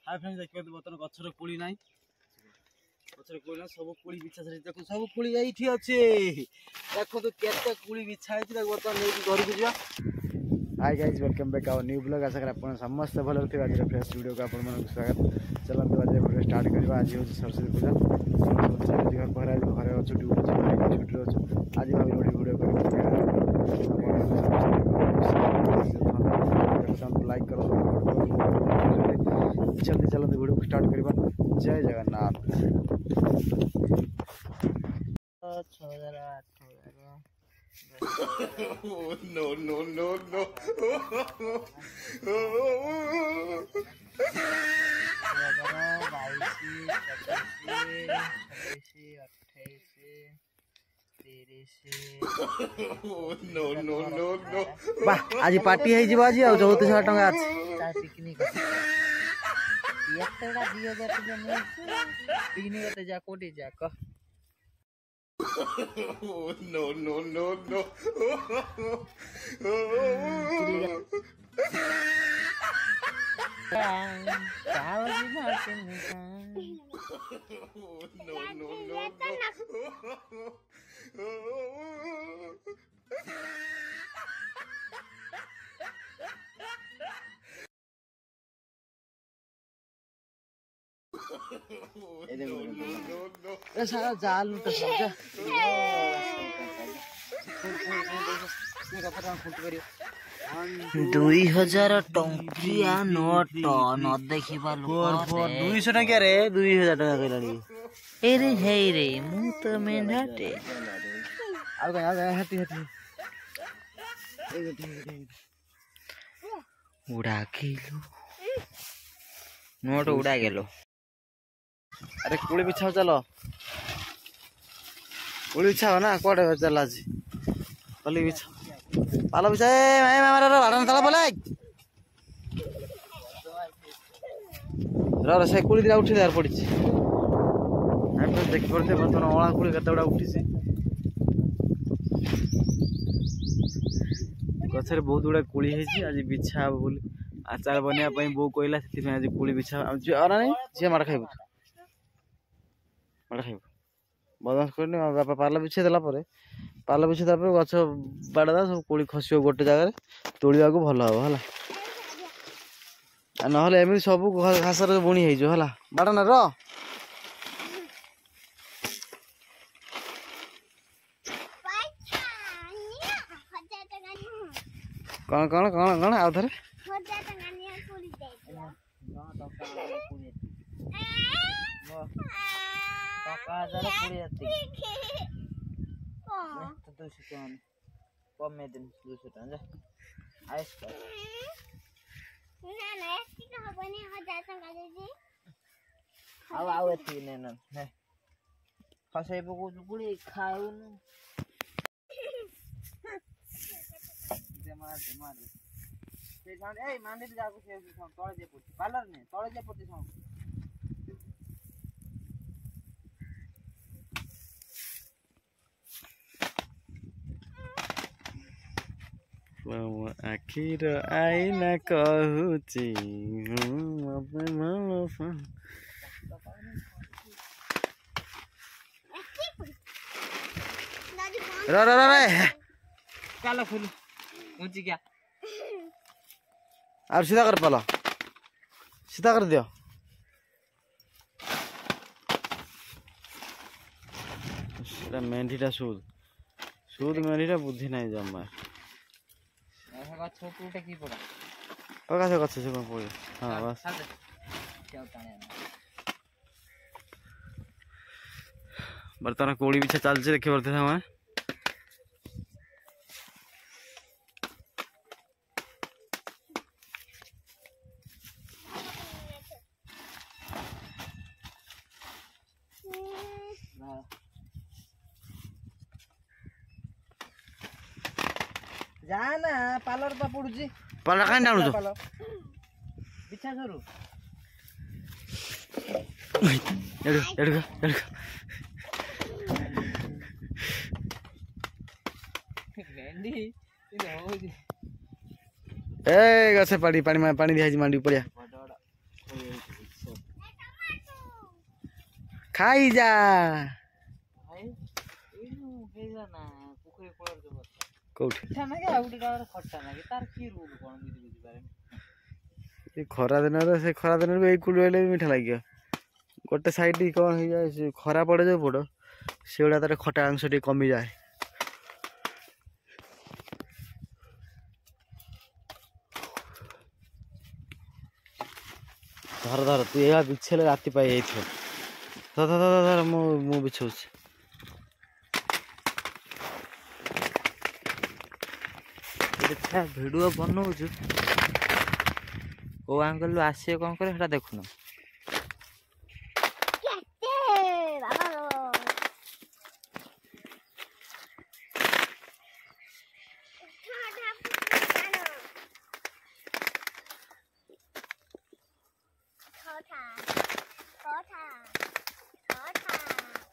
Hi friends देखिए बर्तमान गछर कोली नाही गछर कोली ना सब कोली बिछा सरी देखो सब कोली एठी अछि देखो तो केते कोली बिछा है बर्तमान नै घर को जा। Hi guys welcome back our new blog. आशा कर आपण समस्त भल थे। आज फ्रेश वीडियो को आपण मन स्वागत। चलते आज वीडियो स्टार्ट करबा। आज हो सरस्वती पूजा घर पर आज घरे अच्छे ड्यूटी छुट्टी अच्छे आज भाभी वीडियो कर लाइक करो जल्दी चलते वीडियो को स्टार्ट करबा। जय Jagannath. No, no, no, no. No, no, no, no. आज पार्टी है जीवा जी 34,000 टका अछि पिकनिक एतडा 2000 टका नै पिकनिक त जा कोटी जा क No, no, no, no. No, no, no, no. सारा जाल लुट समझा 2000 टंकिया नोट न देखिबा लोक 200 टका रे 2000 टका कहलानी एरे हे रे मु तो मेंढाटे आ गया हटी उड़ा गेलो नोट उड़ा गेलो। अरे कुली बिछाओ चलो कुली बिछाओ ना कोड़े चल आज कुली बिछाओ पालो बिछा ए मारा भाड़ा तला बोले रे से कुली दिला उठी यार पड़ी हम तो देख पड़ते बर्तन ओळा कुली कतडा उठी से गछरे बहुत गुडा कुली हेची आज बिछा बोली आचार बनिया पई बो कोइला सेति आज कुली बिछा अरा नहीं जे मार खाइबो मार खाइबो बदमाश करनी बापा पाला बिछे देला परे पाला बिछे तापर गछ बाडदा सब कोली खसियो गोटे जगह तोड़िया को भल हो हला आ नहले एमि सब घास रे बुणी हे जो हला बाडना रो कौन कौन कौन कौन आ थरे कम में दिन 200 टका जा आइस कर ना ना ऐसी तो हबनी 1000 टका दे जी आउ एती ने न हे फसे पको गुड़ी खाउ न जमा से जान ए मांडे जाको से तळे जे पड़ती पार्लर ने तळे जे पड़ती सम आखिर आईना कहूची अपन मामा रे काला फूल ऊंची क्या अब सीधा कर पालो सीधा कर दियो सेटा मेंढीटा सूद सूद मेंढीटा बुद्धि नहीं जमा ऐसा छोटूटे की पड़ा पका से कच्चे से कोन पड़े हां बस क्या उठाने बर्तन कोड़ी बिछा चल से देखे पड़ते हम जाना पार्लर पा पड़ुजी पाला काई डाणु तो बिछा जरू एडु मेंढी इधर हो जी ए गसे पानी पानी पानी दिया जी मांडी पड़िया ଖାଇ ଯା ଭାଇ ଏଇନୁ ହେଇଯା ନା ପୋଖରୀ କୂଳରେ ଯୋଉ ବସ କୋଉଠି ମିଠା ନାଗେ ଆଉ ଗୋଟେ କାହାର ଖଟା ନାଗେ ତାର କି ରୁଲ କଣ ବୁଝିପାରେନି। ଏ ଖରା ଦିନରେ ସେ ଖରା ଦିନରେ ବି ଏଇ କୁଳି ହେଲେ ବି ମିଠା ଲାଗିବ। ଗୋଟେ ସାଇଡ୍ କଣ ହେଇଯାଏ ସେ ଖରା ପଡେ ଯୋଉ ପଟ ସେଗୁଡା ତାର ଖଟା ଅଂଶ ଟିକେ କମିଯାଏ। ଧର ଧର ତୁ ଏହା ବିଛେଇଲେ ରାତି ପାଇ ଯାଇଥିବ। ଧର ଧର ଧର ଧର ମୁଁ ବିଛଉଛି। ଦେଖିଆ ଭିଡିଓ ବନଉଛୁ କୋଉ ଆଙ୍ଗଲରୁ ଆସିବ କଣ କରିବ ସେଟା ଦେଖୁନ। କେତେ ବାବା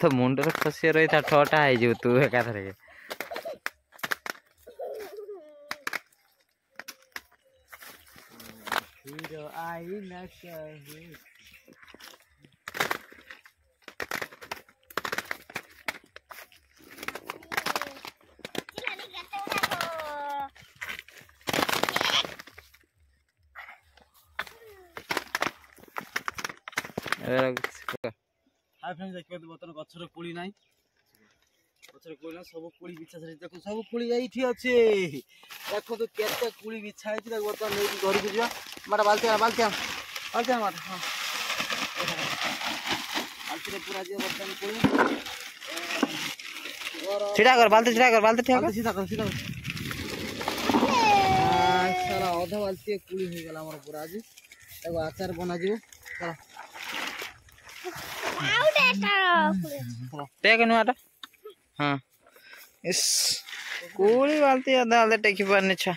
ତ ମୁଣ୍ଡରେ ଖସି ରହିଥା ଠଟା ହେଇଯିବ ତୁ ଏକାଥରେ। ହାଇ ଫ୍ରେଣ୍ଡ ଦେଖିବାକୁ ବର୍ତ୍ତମାନ ଗଛର କୋଳି ନାହିଁ। ଗଛର କୋଳି ନାହିଁ ସବୁ କୋଳି ବିଛା ସାରିଛି ଦେଖନ୍ତୁ ସବୁ କୋଳି ଏଇଠି ଅଛି। ଦେଖନ୍ତୁ କେତେ କୋଳି ବିଛା ହେଇଛି ତାକୁ ବର୍ତ୍ତମାନ ନେଇକି ଘରକୁ ଯିବା। ମାଡ ବାଲ୍ଟି ମାଡ ହଁ ବାଲ୍ଟିରେ ପୁରା ଯିବ ବର୍ତ୍ତମାନ କୋଳି। ଛିଡା କର ବାଲ୍ଟି ଛିଡା କର ବାଲ୍ଟି ଠିଆ କର। ସିଧା କର ସାରା ଅଧା ବାଲ୍ଟି କୋଳି ହେଇଗଲା ଆମର ପୁରା ଆଜି। ତାକୁ ଆଚାର ବନାଯିବ। ଟେକ ନୁଆଟା ହଁ ଇସ୍ କୋଳି ବାଲ୍ଟି ଅଧା ଅଧା ଟେକି ପାରୁନି ଛୁଆ।